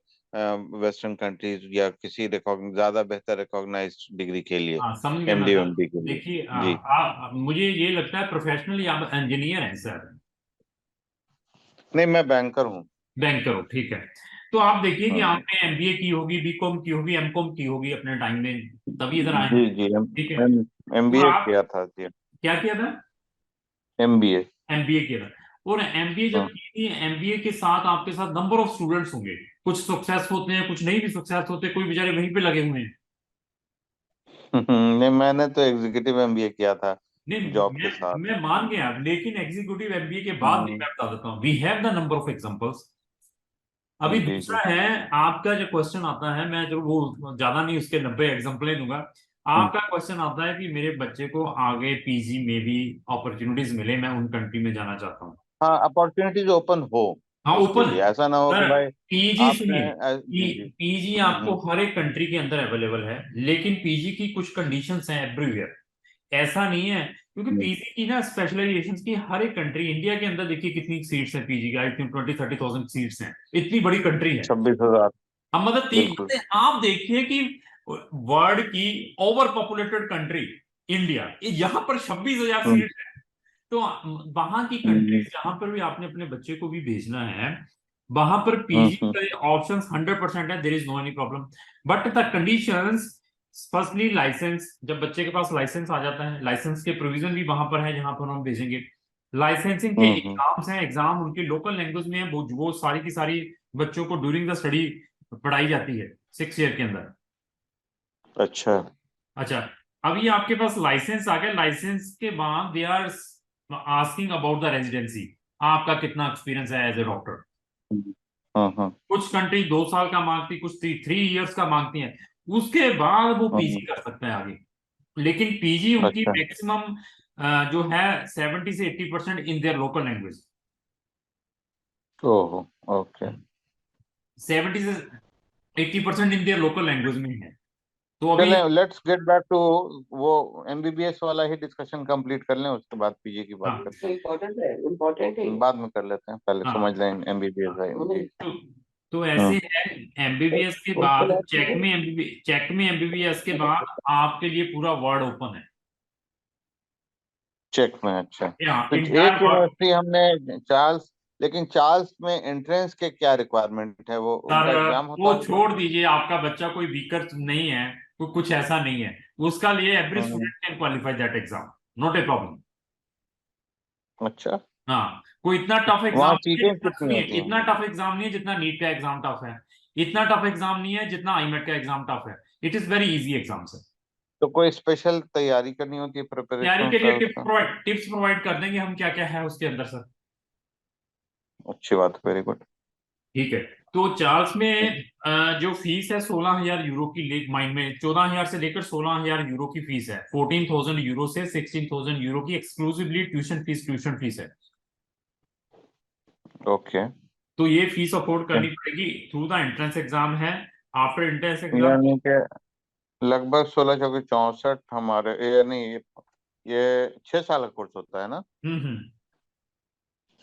वेस्टर्न कंट्रीज या किसी ज्यादा बेहतर रिकॉग्नाइज्ड डिग्री के लिए, हाँ समझ गया मैं एमडी सर। एमडी के लिए। देखिए, जी। मुझे ये लगता है प्रोफेशनली आप इंजीनियर हैं सर। नहीं, मैं बैंकर हूँ। बैंक करो, ठीक है। तो आप देखिए कि हाँ। आपने एमबीए की होगी, बीकॉम की होगी, एमकॉम की होगी अपने टाइम में, तभी इधर आए। जी जी, ठीक है। तो एमबीए आप किया था जी। क्या किया था? एमबीए। एमबीए किया था। और एमबीए जब हाँ। की थी, एमबीए के साथ आपके साथ नंबर ऑफ स्टूडेंट्स होंगे, कुछ सक्सेस होते हैं, कुछ नहीं भी सक्सेस होते, कोई बेचारे वहीं पे लगे हुए हैं। नहीं, मैंने तो एग्जीक्यूटिव एमबीए किया था नहीं, जॉब के साथ। मैं मान गया, लेकिन एग्जीक्यूटिव एमबीए के बाद भी हम्म। मैं बता देता हूँ, we have the number of examples. अभी जी दूसरा जी। है, आपका जो क्वेश्चन आता है, मैं जो वो ज्यादा नहीं, उसके 90 एग्जाम्पल दूंगा। हम्म। आपका क्वेश्चन आता है कि मेरे बच्चे को आगे पीजी में भी अपॉर्चुनिटीज मिले, मैं उन कंट्री में जाना चाहता हूँ। हाँ, अपॉर्चुनिटीज ओपन हो हाँ उसके ओपन लिए, है ऐसा ना हो कि सर। भाई पीजी आपने सुनिए, जी जी। पीजी आपको हम्म। हर एक कंट्री के अंदर अवेलेबल है, लेकिन पीजी की कुछ कंडीशंस हैं एवरीवेयर। ऐसा नहीं है, क्योंकि हम्म। पीजी की ना स्पेशलाइजेशन की हर एक कंट्री, इंडिया के अंदर देखिए कितनी सीट्स हैं पीजी की, आई थिंक 20-30,000 सीट्स हैं, इतनी बड़ी कंट्री है। 26,000। अब मतलब बिल्कुल। आप देखिए कि वर्ल्ड की ओवर पॉपुलेटेड कंट्री इंडिया, यहाँ पर 26,000 हम्म। सीट है। तो वहां की हम्म। कंट्रीज जहां पर भी आपने अपने बच्चे को भी भेजना है, वहां पर हम्म। पीजी का ऑप्शन 100% है, there is no any problem. But the conditions, firstly licence, जब बच्चे के पास लाइसेंस आ जाता है, लाइसेंस के प्रोविजन भी वहां पर है जहां पर हम भेजेंगे। लाइसेंसिंग के हम्म। एग्जाम्स हैं, एग्जाम उनकी लोकल लैंग्वेज में है, वो सारी की सारी बच्चों को ड्यूरिंग द स्टडी पढ़ाई जाती है 6 ईयर के अंदर। अच्छा। अच्छा, अभी आपके पास लाइसेंस आ गया, लाइसेंस के बाद they are asking about the residency, आपका कितना एक्सपीरियंस है एज ए डॉक्टर। हाँ हाँ। कुछ कंट्री 2 साल का मांगती, कुछ 3 इयर्स का मांगती हैं, उसके बाद वो हाँ। पीजी कर सकते हैं आगे। लेकिन पीजी उनकी अच्छा। मैक्सिमम जो है 70 से 80% इन देयर लोकल लैंग्वेज। ओहो। ओके। 70 से 80% इन देयर लोकल लैंग्वेज में है। तो अभी, चलें, लेट्स गेट बैक टू वो एमबीबीएस वाला ही डिस्कशन कंप्लीट कर लें, उसके बाद पीजी की बात हाँ, करते इम्पोर्टेंट है, इम्पोर्टेंट है हैं, बाद में कर लेते हैं, पहले हाँ, समझ लें एमबीबीएस हाँ। है जी। तो तो ऐसे हम्म। है, एमबीबीएस के बाद चेक में एमबीबीएस के बाद आपके लिए पूरा वर्ल्ड ओपन है। चेक में, अच्छा। हाँ, तो इंटायर एक वर्ल्ड। यूनिवर्सिटी हमने चार्ल्स, लेकिन चार्ल्स में एंट्रेंस के क्या रिक्वायरमेंट है, वो सर उनका एग्जाम होता वो होगा? छोड़ दीजिए, आपका बच्चा कोई वीकर नहीं है, कुछ ऐसा नहीं है, उसका लिए every hmm. Student can qualify that exam, not a problem. अच्छा। हाँ, कोई इतना टफ एग्जाम वहाँ नहीं है सीटें जितना, कितनी सुनिए, होती हैं? इतना टफ एग्जाम नहीं है जितना नीट का एग्जाम टफ है, इतना टफ एग्जाम नहीं है जितना आईमेट का एग्जाम टफ है। It is very easy exam sir. तो कोई स्पेशल तैयारी करनी होती है, तैयारी प्रिपरेशन के लिए का उसका? टिप्स प्रोवाइड कर देंगे हम, क्या क्या है उसके अंदर सर। अच्छी बात, वेरी गुड। ठीक है। तो चार्ल्स में जो फीस है 16,000 यूरो की, लेक माइंड में 14,000 से लेकर 16,000 यूरो की फीस है। 14,000 यूरो से 16,000 यूरो की एक्सक्लूसिवली ट्यूशन फीस है। ओके। तो ये फीस अफोर्ड करनी पड़ेगी थ्रू द एंट्रेंस एग्जाम है। आफ्टर एंट्रेंस एग्जाम यानी कि लगभग 16 चौके 64 हमारे ये नहीं, ये 6 साल का कोर्स होता है ना?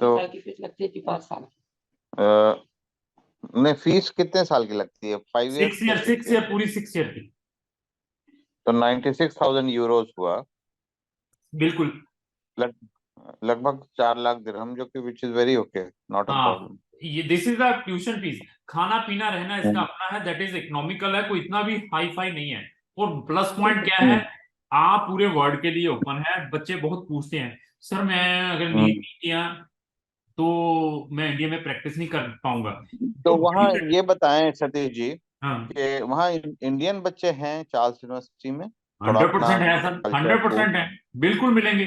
तो तो 6 साल की फीस लगती है कि 5 साल? नहीं, फीस कितने साल की लगती है? 5 years 6 या ईयर 6 6 years? ईयर पूरी 6 ईयर की। तो 96,000 यूरोस हुआ। बिल्कुल। लग, लगभग 4 लाख दिरहम, जो कि which is very okay, not a हाँ, प्रॉब्लम। ये this is the tuition fees. खाना पीना रहना इसका अपना है, दैट इज इकोनॉमिकल है, कोई इतना भी हाई फाई नहीं है। और प्लस पॉइंट क्या है, आप पूरे वर्ल्ड के लिए ओपन है। बच्चे बहुत पूछते हैं, सर मैं अगर नीट नहीं किया तो मैं इंडिया में प्रैक्टिस नहीं कर पाऊंगा। तो तो वहाँ ये बताएं सतीश जी हाँ, कि वहाँ इंडियन बच्चे हैं चार्ल्स यूनिवर्सिटी में? थोड़ा 100% अपना है सर, कल्चर, फूड। 100% है। बिल्कुल मिलेंगे।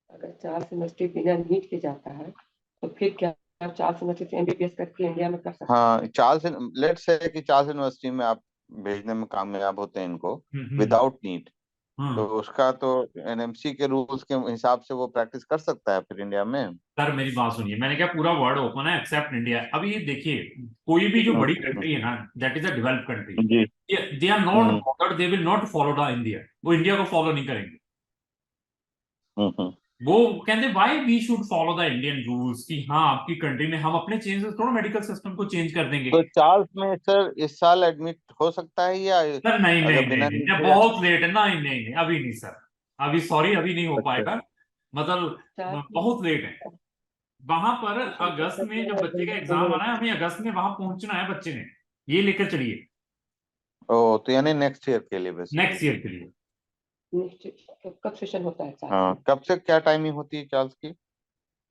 अगर चार्ल्स यूनिवर्सिटी बिना नीट के जाता है तो फिर क्या आप चार्ल्स यूनिवर्सिटी से एमबीबीएस करके इंडिया में कर सकते हैं? हाँ, चार्ल्स, लेट्स से कि चार्ल्स यूनिवर्सिटी में आप भेजने में कामयाब होते हैं इनको विदाउट नीट, तो हम्म। उसका तो एनएमसी के रूल्स के हिसाब से वो प्रैक्टिस कर सकता है फिर इंडिया में? सर मेरी बात सुनिए, मैंने क्या पूरा वर्ल्ड ओपन है एक्सेप्ट इंडिया। अभी ये देखिए, कोई भी जो बड़ी हम्म, कंट्री है ना, that is a developed country, जी। They are not hmm border, they will not follow the India. वो इंडिया को फॉलो नहीं करेंगे। हम्म। वो कहते why we should follow the Indian rules, कि हाँ आपकी कंट्री में हम अपने चेंजेस थोड़ा मेडिकल सिस्टम को चेंज कर देंगे। तो चार्ल्स में सर इस साल एडमिट हो सकता है या सर नहीं अगर नहीं नहीं बिना नहीं, नीट ये के जा? बहुत लेट है। नहीं नहीं नहीं, अभी नहीं सर। अभी सॉरी, अभी नहीं हो अच्छा। पाएगा। मतलब चार्ल्स बहुत लेट है। वहां पर एडमिशन अगस्त में जब बच्चे का एग्जाम में आना है, हमें अगस्त में वहां पहुंचना है बच्चे ने। ये लेकर चलिए ओ, तो यानी नेक्स्ट ईयर के लिए बेसिकली। नेक्स्ट ईयर के लिए। कब सेशन होता है चार्ल्स हाँ, में? कब से क्या टाइमिंग होती है चार्ल्स की?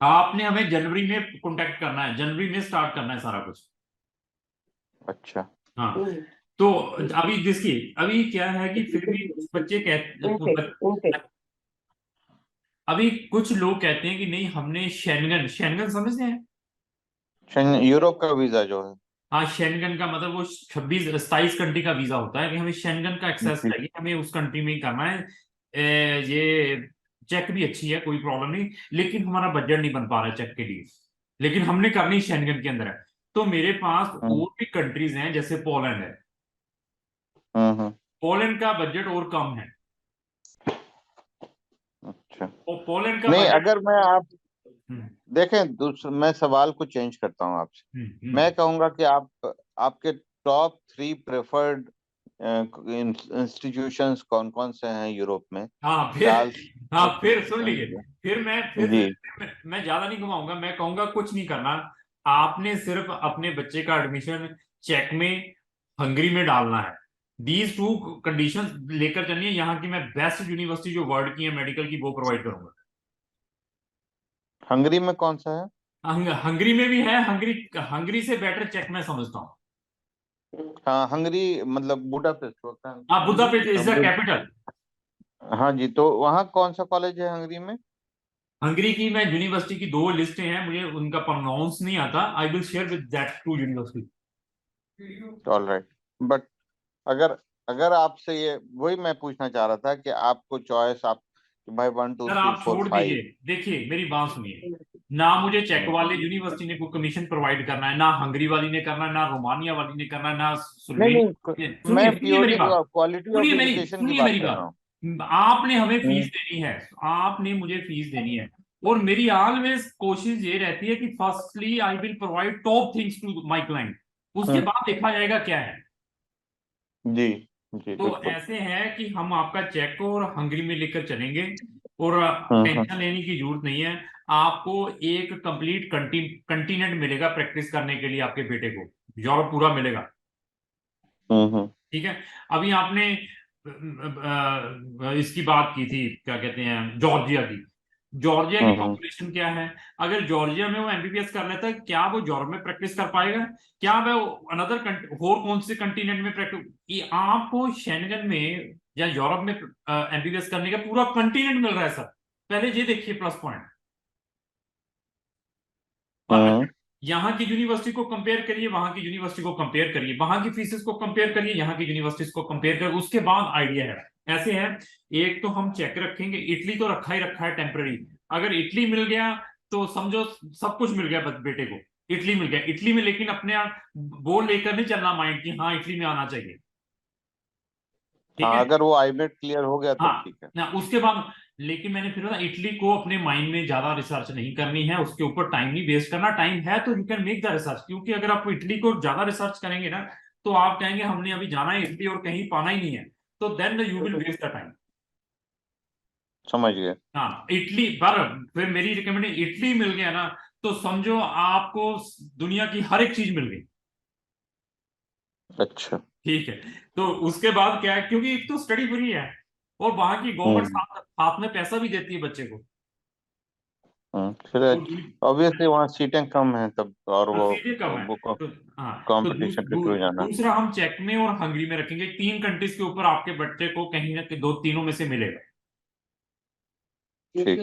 आपने हमें जनवरी में कांटेक्ट करना है, जनवरी में स्टार्ट करना है सारा कुछ। अच्छा। हाँ। हम्म, तो अभी देखिए, अभी क्या है कि फिर भी कुछ बच्चे इनटेक इनटेक अभी कुछ लोग कहते हैं कि नहीं, हमने शेंगन शेंगन समझते हैं। यूरोप का वीजा जो है। हाँ, शेंगन का मतलब वो 26-27 कंट्री का वीजा होता है कि हमें शेंगन का एक्सेस जी। चाहिए, हमें उस कंट्री में ही करना है। ये चेक भी अच्छी है, कोई प्रॉब्लम नहीं, लेकिन हमारा बजट नहीं बन पा रहा है चेक के लिए। लेकिन हमने करनी शेंगन के अंदर है। तो मेरे पास हम्म और भी कंट्रीज हैं, जैसे पोलैंड है। हम्म। पोलैंड का बजट और कम है। अच्छा। और पोलैंड का नहीं, बजट। अगर मैं आप हम्म देखें, मैं सवाल को चेंज करता हूँ आपसे। हम्म। मैं कहूंगा कि आप आपके टॉप 3 प्रेफर्ड इंस्टीट्यूशंस कौन कौन से हैं यूरोप में? हाँ फिर चार्ल्स। हाँ फिर सुन लीजिए। फिर मैं फिर जी। मैं ज्यादा नहीं घुमाऊंगा, मैं कहूंगा कुछ नहीं करना। आपने सिर्फ अपने बच्चे का एडमिशन चेक में, हंगरी में डालना है। दीज टू कंडीशंस लेकर चलिए। यहाँ की मैं बेस्ट यूनिवर्सिटी जो वर्ल्ड की है मेडिकल की, वो प्रोवाइड करूंगा। हंगरी में कौन सा है? हंगरी में भी है। हंगरी हंगरी से बेटर चेक मैं समझता हूँ। हाँ, हंगरी मतलब बुडापेस्ट होता है। हाँ, बुदापेस्ट इज द कैपिटल। हाँ जी, तो वहाँ कौन सा कॉलेज है हंगरी में? हंगरी की मैं यूनिवर्सिटी की 2 लिस्टें हैं, मुझे उनका प्रोनाउंस नहीं आता। I will share with that 2 university. All right. But अगर अगर आपसे ये वही मैं पूछना चाह रहा था कि आपको चॉइस, आप कि भाई 1 2 सर 3 आप 4 छोड़ 5। दीजिए, देखिए मेरी बात सुनिए। ना मुझे चेक वाले यूनिवर्सिटी ने कोई कमीशन प्रोवाइड करना है, ना हंगरी वाली ने करना है, ना रोमानिया वाली ने करना है, ना नहीं स्लोवेनिया नहीं, ने। सुनिए मैं सुनिए मेरी प्योरली बात। क्वालिटी ऑफ एजुकेशन की सुनिए बात मेरी कर रहा बात। हूँ। आपने हमें फीस हम्म देनी है। आपने मुझे फीस देनी है। और मेरी ऑलवेज कोशिश ये रहती है कि firstly I will provide top things to my client. उसके हम्म, बाद देखा जाएगा क्या है। जी जी, तो बिल्कुल। ऐसे है कि हम आपका चेक को और हंगरी में लेकर चलेंगे। और हम्म। टेंशन लेने की जरूरत नहीं है। आपको एक कंप्लीट कंटिनेंट मिलेगा प्रैक्टिस करने के लिए, आपके बेटे को यूरोप पूरा मिलेगा। हम्म। ठीक है। अभी आपने इसकी बात की थी, क्या कहते हैं, जॉर्जिया की। जॉर्जिया की हम्म पॉपुलेशन क्या है? अगर जॉर्जिया में वो एमबीबीएस कर लेता है, क्या वो यूरोप में प्रैक्टिस कर पाएगा? क्या वो अनदर और कौन से कंटिनेंट में प्रैक्टिस? आपको शेंगन में या यूरोप में एमबीबीएस करने का पूरा कंटिनेंट मिल रहा है सर। पहले ये देखिए प्लस पॉइंट। और हम्म। यहाँ की यूनिवर्सिटी को कंपेयर करिए, वहां की यूनिवर्सिटी को कंपेयर करिए, वहां की फीसेस को कंपेयर करिए, यहाँ की यूनिवर्सिटीज को कंपेयर करिए, उसके बाद आइडिया है। ऐसे है, एक तो हम चेक रखेंगे, इटली तो रखा ही रखा है टेम्पररी। अगर इटली मिल गया तो समझो सब कुछ मिल गया बेटे को, इटली मिल गया इटली में, लेकिन अपने आप वो लेकर नहीं चलना माइंड की हाँ इटली में आना चाहिए, ठीक हाँ, है। अगर वो आईनेट क्लियर हो गया तब हाँ ठीक है। ना, उसके बाद लेकिन मैंने फिर बोला इटली को अपने माइंड में ज्यादा रिसर्च नहीं करनी है, उसके ऊपर टाइम नहीं वेस्ट करना, टाइम है तो you can make the research, क्योंकि अगर आप इटली को ज्यादा रिसर्च करेंगे ना तो आप कहेंगे हमने अभी जाना है इटली और कहीं पाना ही नहीं है, तो then you will waste the time. समझ गए। हाँ इटली पर फिर मेरी रिकमेंडेशन, इटली मिल गया ना तो समझो आपको दुनिया की हर एक चीज मिल गई, अच्छा। ठीक है। तो उसके बाद क्या है, क्योंकि एक तो स्टडी फ्री है और वहां की गवर्नमेंट हम्म हाथ में पैसा भी देती है बच्चे को। फिर तो ऑब्वियसली वहाँ सीटें कम हैं तब, और हाँ, वो सीटें कम है। वो तो हाँ, तो कंपटीशन के थ्रू जाना। दूसरा हम चेक में और हंगरी में रखेंगे, तीन कंट्रीज के ऊपर आपके बच्चे को कहीं ना कहीं दो तीनों में से मिलेगा। यूके ठीक।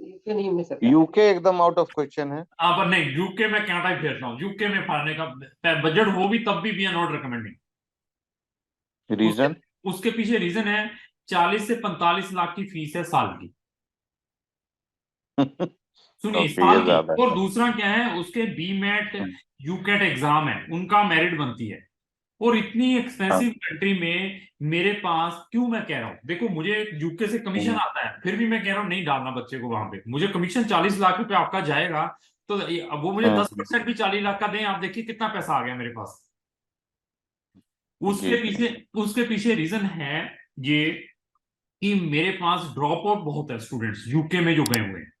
यूके नहीं मिल सकता। यूके एकदम आउट ऑफ क्वेश्चन है। पर नहीं, यूके में क्या टाइप फेरता हूँ, यूके में पढ़ने का बजट हो भी तब भी आर नॉट रिकमेंडिंग। उसके रीजन? उसके पीछे रीजन है, 40 से 45 लाख की फीस है साल की, सुनिए ओके, साल ये की। ज्यादा और है। दूसरा क्या है, उसके बीमेट हम्म, यूकेट एग्जाम है, उनका मेरिट बनती है। और इतनी हाँ। एक्सपेंसिव कंट्री में मेरे पास क्यों, मैं कह रहा हूँ देखो मुझे यूके से कमीशन हम्म, आता है, फिर भी मैं कह रहा हूँ नहीं डालना बच्चे को वहां पे, मुझे कमीशन 40 लाख रुपए आपका जाएगा, तो अब वो मुझे हम्म, 10% भी 40 लाख का दें, आप देखिए कितना पैसा आ गया मेरे पास। जी उसके जी। पीछे उसके पीछे रीजन है ये, कि मेरे पास ड्रॉप आउट बहुत है स्टूडेंट्स यूके में जो गए हुए हैं।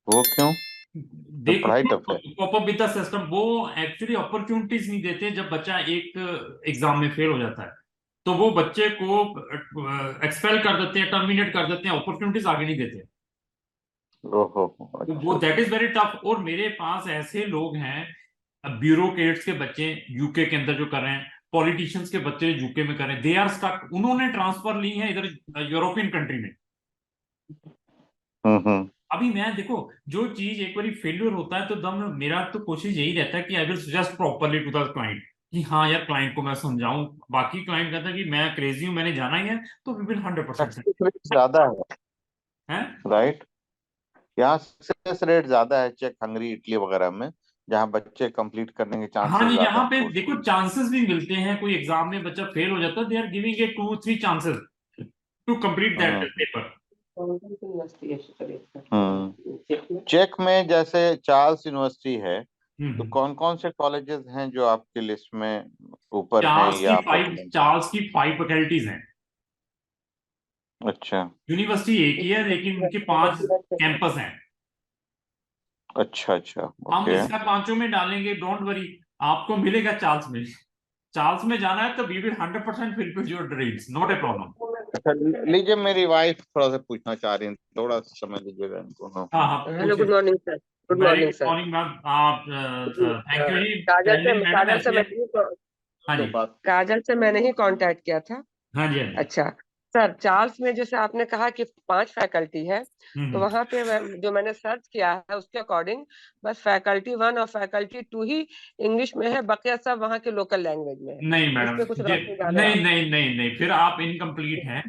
वो क्यों? तो देखो पढ़ाई टफ है। Pop up with the system, वो एक्चुअली अपॉर्चुनिटीज नहीं देते, जब बच्चा एक एग्जाम में फेल हो जाता है तो वो बच्चे को एक्सपेल कर देते हैं, टर्मिनेट कर देते हैं, अपॉर्चुनिटीज आगे नहीं देते। ओहो, तो अच्छा वो दैट अच्छा। Is very tough. और मेरे पास ऐसे लोग हैं ब्यूरोक्रेट्स के बच्चे यूके के अंदर जो कर रहे हैं, पॉलिटिशियंस के बच्चे यूके में कर रहे हैं, दे आर स्टक, उन्होंने ट्रांसफर ली है इधर यूरोपियन कंट्री में। हम्म। अभी मैं देखो, जो चीज एक बार फेल्यूर होता है तो दम मेरा तो कोशिश यही रहता है कि I will suggest properly to the client, कि हाँ यार क्लाइंट को मैं समझाऊं। बाकी क्लाइंट कहता है कि मैं क्रेजी हूं मैंने जाना ही है, तो वी विल 100% सक्सेस रेट ज्यादा है। है, राइट? यहाँ सक्सेस रेट ज्यादा है चेक, हंगरी, इटली वगैरह में, जहाँ बच्चे कंप्लीट करने के हाँ चांसेस जी, ज्यादा यहाँ हैं पे कोर्स देखो को। चांसेस भी मिलते हैं, कोई एग्जाम में बच्चा फेल हो जाता है, they are giving a 2-3 chances to complete that hmm paper. कौन सी यूनिवर्सिटी है शुक्रिया चेक में? चेक में जैसे चार्ल्स यूनिवर्सिटी है, तो हम्म। कौन कौन से कॉलेजेस हैं जो आपकी लिस्ट में ऊपर हैं या आप recommend? चार्ल्स की 5 फैकल्टीज हैं। अच्छा यूनिवर्सिटी एक ही है लेकिन उनके 5 कैंपस हैं। अच्छा अच्छा। हम ओके। इसका पांचों में डालेंगे, डोंट वरी, आपको मिलेगा चार्ल्स में। चार्ल्स में जाना है तो we will 100% fulfil your dreams, not a problem. अच्छा, लीजिए, मेरी वाइफ थोड़ा सा पूछना चाह रही है, थोड़ा सा समय दीजिएगा इनको। हाँ। हाँ हाँ हेलो, पूछिए। Good morning sir. Good very morning good sir. Morning ma'am, आप जी, थैंक यू जी। पहले काजल मैडम से ऐसे है। हाँ तो जी। काजल से मैंने ही कांटेक्ट किया था। हाँ जी हाँ जी। अच्छा सर, चार्ल्स में जैसे आपने कहा कि 5 फैकल्टी है, तो हम्म। वहां पे जो मैंने सर्च किया है उसके अकॉर्डिंग बस फैकल्टी 1 और फैकल्टी 2 ही इंग्लिश में है, बाकी सब वहाँ के लोकल लैंग्वेज में है। नहीं इस मैडम, पे कुछ ये रोशनी डालें नहीं आप। नहीं नहीं नहीं, फिर आप इनकम्प्लीट हैं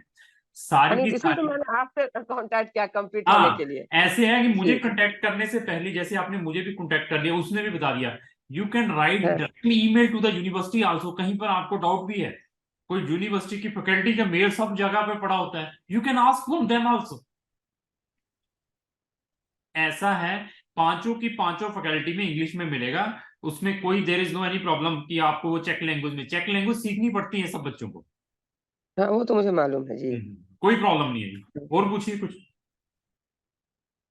सारी की इसीलिए तो सारी। मैंने आपसे कांटेक्ट किया कंप्लीट होने के हाँ लिए। ऐसे है कि मुझे जी कांटेक्ट करने से पहले, जैसे आपने मुझे भी कांटेक्ट कर लिया, उसने भी बता दिया, यू कैन राइट है। Directly email to the university also, कहीं पर आपको डाउट भी है, कोई यूनिवर्सिटी की फैकल्टी का मेल सब जगह पे पड़ा होता है, you can ask from them also. ऐसा है, पांचों की पांचों फैकल्टी में इंग्लिश में मिलेगा, उसमें कोई there is no any problem कि आपको वो चेक लैंग्वेज में, चेक लैंग्वेज सीखनी पड़ती है सब बच्चों को। हाँ, वो तो मुझे मालूम है जी। कोई प्रॉब्लम नहीं है जी। और पूछिए कुछ।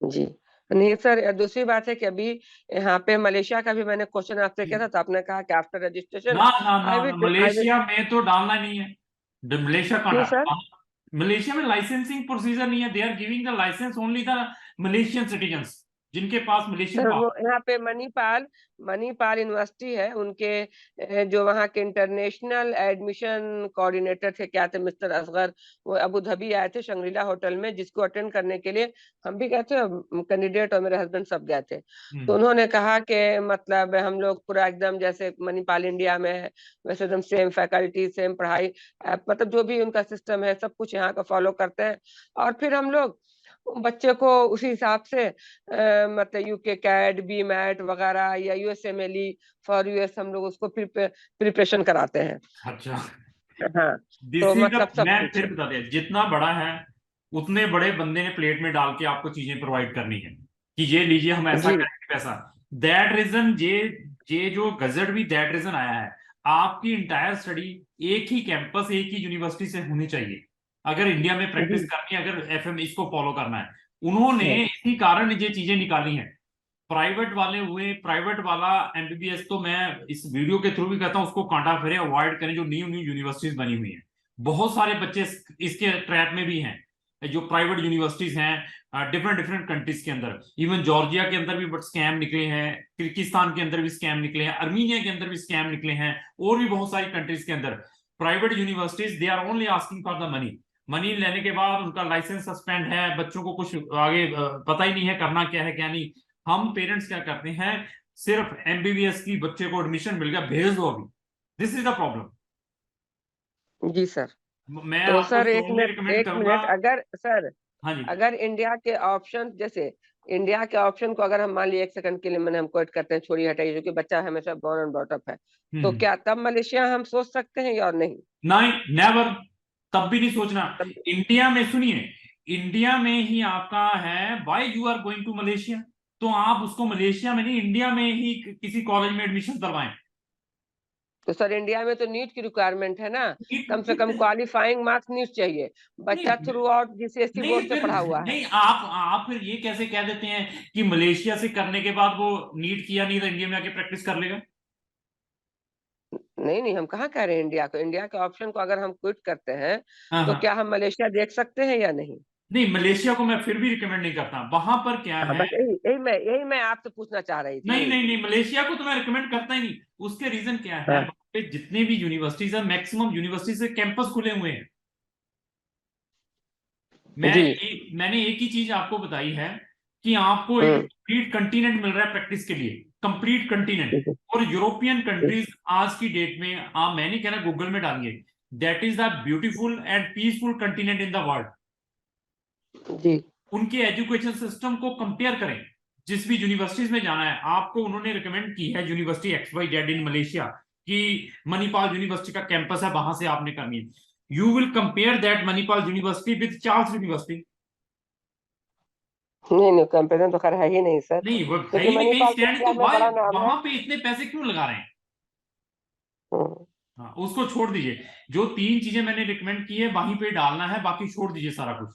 जी नहीं सर, दूसरी बात है कि अभी यहाँ पे मलेशिया का भी मैंने क्वेश्चन आपसे किया था, तो आपने कहा कि आफ्टर रजिस्ट्रेशन ना ना ना आई ना, विल। मलेशिया में तो डालना नहीं है, मलेशिया का क्यों सर? डालना। मलेशिया में लाइसेंसिंग प्रोसीजर नहीं है, they are giving the licence only the Malaysian citizens. जिनके पास मलेशियन सर वो पासपोर्ट। यहाँ पे मणिपाल यूनिवर्सिटी है, उनके जो वहाँ के इंटरनेशनल एडमिशन कोऑर्डिनेटर थे, क्या थे, मिस्टर असगर, वो अबू धाबी आए थे शंग्रीला होटल में, जिसको अटेंड करने के लिए हम भी गए थे, कैंडिडेट और मेरे हस्बैंड सब गए थे। तो उन्होंने कहा कि मतलब हम लोग पूरा एकदम जैसे मणिपाल इंडिया में है वैसे एकदम सेम फैकल्टी, सेम पढ़ाई, मतलब जो भी उनका सिस्टम है सब कुछ यहाँ का फॉलो करते हैं। और फिर हम लोग बच्चे को उसी हिसाब से मतलब यूके कैट, बी मैट वगैरह या यूएसएमएलई फॉर यूएस हम लोग उसको प्रिपरेशन कराते हैं। अच्छा, हाँ, दिस तो इज द, मतलब सब मैं कुछ फिर बता दिया, जितना बड़ा है उतने बड़े बंदे ने प्लेट में डाल के आपको चीजें प्रोवाइड करनी है कि ये लीजिए हम ऐसा जी करेंगे वैसा। दैट रीजन ये जो गजट भी दैट रीजन आया है, आपकी इंटायर स्टडी एक ही कैंपस, एक ही यूनिवर्सिटी से होनी चाहिए अगर इंडिया में प्रैक्टिस जी करनी है, अगर एफएम इसको फॉलो करना है। उन्होंने हाँ, इसी कारण ये चीजें निकाली हैं। प्राइवेट वाले हुए, प्राइवेट वाला एमबीबीएस, तो मैं इस वीडियो के थ्रू भी कहता हूँ उसको कांटा फेरे, अवॉइड करें जो न्यू न्यू यूनिवर्सिटीज बनी हुई हैं। बहुत सारे बच्चे इसके ट्रैप में भी हैं, जो प्राइवेट यूनिवर्सिटीज हैं डिफरेंट डिफरेंट कंट्रीज के अंदर। इवन जॉर्जिया के अंदर भी बट स्कैम निकले हैं, किर्गिस्तान के अंदर भी स्कैम निकले हैं, अर्मीनिया के अंदर भी स्कैम निकले हैं, और भी बहुत सारी कंट्रीज के अंदर private universities they are only asking for the money. Money लेने के बाद उनका लाइसेंस सस्पेंड है, बच्चों को कुछ आगे पता ही नहीं है करना क्या है क्या नहीं। हम पेरेंट्स क्या करते हैं, सिर्फ एमबीबीएस की बच्चे को एडमिशन मिल गया, भेज दो अभी। This is the problem. जी सर। मैं तो आपको सर स्ट्रांगली रिकमेंड एक करूंगा। मिनट, अगर सर हाँ जी। अगर इंडिया के ऑप्शन जैसे इंडिया के ऑप्शन को अगर हम मान लिए एक सेकंड के लिए मैंने हम कोट करते हैं, छोड़िए हटाइए, जो कि बच्चा हमेशा बॉर्न एंड ब्रॉट अप है, तो हम्म। क्या तब मलेशिया हम सोच सकते हैं या नहीं? नहीं, नेवर, तब भी नहीं सोचना। तब इंडिया में सुनिए, इंडिया में ही आपका है, why you are going to Malaysia, तो आप उसको मलेशिया में नहीं, इंडिया में ही किसी कॉलेज में एडमिशन करवाएं। तो सर इंडिया में तो नीट की रिक्वायरमेंट है ना, कम से कम नहीं क्वालिफाइंग मार्क्स नीट चाहिए। बच्चा थ्रू आउट जीसीएसई नहीं, बोर्ड से फिर पढ़ा हुआ है। नहीं, आप फिर ये कैसे कह देते हैं कि मलेशिया से करने के बाद वो नीट किया नहीं तो इंडिया में आके प्रैक्टिस कर लेगा। नहीं नहीं, हम कहाँ कह रहे हैं इंडिया को, इंडिया के ऑप्शन को अगर हम क्विट करते हैं हाँ तो हाँ। क्या हम मलेशिया देख सकते हैं या नहीं? नहीं, मलेशिया को मैं फिर भी रिकमेंड नहीं करता, वहां पर क्या हाँ है। बस यही मैं आपसे पूछना चाह रही नहीं थी। नहीं नहीं, मलेशिया को तो मैं रिकमेंड करता ही नहीं। उसके रीजन क्या है, हाँ वहां पे जितने भी यूनिवर्सिटीज है, मैक्सिमम यूनिवर्सिटीज से कैंपस खुले हुए हैं। जी मैंने एक ही चीज आपको बताई है कि आपको एक हम्म कंप्लीट कंटिनेंट मिल रहा है प्रैक्टिस के लिए, कंप्लीट कंटिनेंट। जी और यूरोपियन कंट्रीज आज की डेट में, आप, मैं नहीं कह रहा, गूगल में डालिए, that is the beautiful and peaceful continent in the world. जी उनके एजुकेशन सिस्टम को कंपेयर करें, जिस भी यूनिवर्सिटीज में जाना है आपको, उन्होंने रिकमेंड की है university X Y Z in Malaysia कि मणिपाल यूनिवर्सिटी का कैंपस है, वहां से आपने करनी है। You will compare that Manipal university with Charles university. नहीं नहीं, कंपेरिजन तो खैर है ही नहीं सर, नहीं, वो है क्योंकि ही नहीं, कहीं मणिपाल तो स्टैंड, इंडिया तो में वाई बड़ा नाम है। वहां पे इतने पैसे क्यों लगा रहे हैं। हम्म, हाँ, उसको छोड़ दीजिए। जो तीन चीजें मैंने रिकमेंड की है वहीं पे डालना है, बाकी छोड़ दीजिए सारा कुछ।